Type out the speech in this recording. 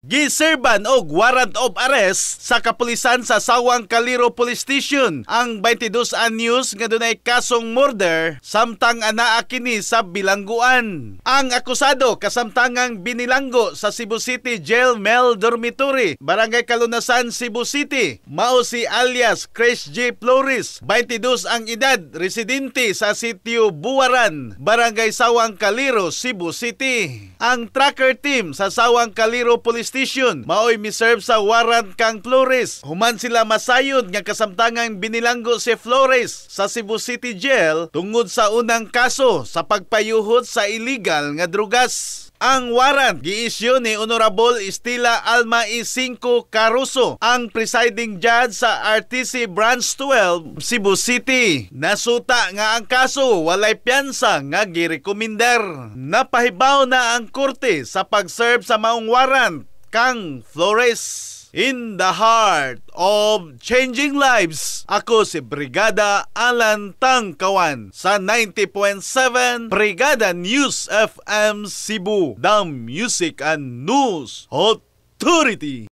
Giserban og warrant of arrest sa kapulisan sa Sawang Caliro Police Station ang 22 anyos nga dunay kasong murder samtang anaa kini sa bilangguan. Ang akusado kasamtangang binilanggo sa Cebu City Jail Mel Dormitory, Barangay Kalunasan, Cebu City. Mao si alias Chris G. Flores, 22 ang edad, residente sa sitio Buwaran, Barangay Sawang Caliro, Cebu City. Ang tracker team sa Sawang Caliro Police Station maoy miserve sa warrant kang Flores. Human sila masayod nga kasamtangang binilanggo si Flores sa Cebu City Jail tungod sa unang kaso sa pagpayuhot sa illegal nga drugas. Ang warrant gi-issue ni Honorable Estila Alma E. 5 Caruso, ang presiding judge sa RTC Branch 12, Cebu City. Nasuta nga ang kaso walay piyansa nga girekomendar. Napahibaw na ang korte sa pag-serve sa maong warrant kang Flores. In the heart of changing lives, ako si Brigada Alan Tangkawan sa 90.7 Brigada News FM Cebu, the Music and News Authority.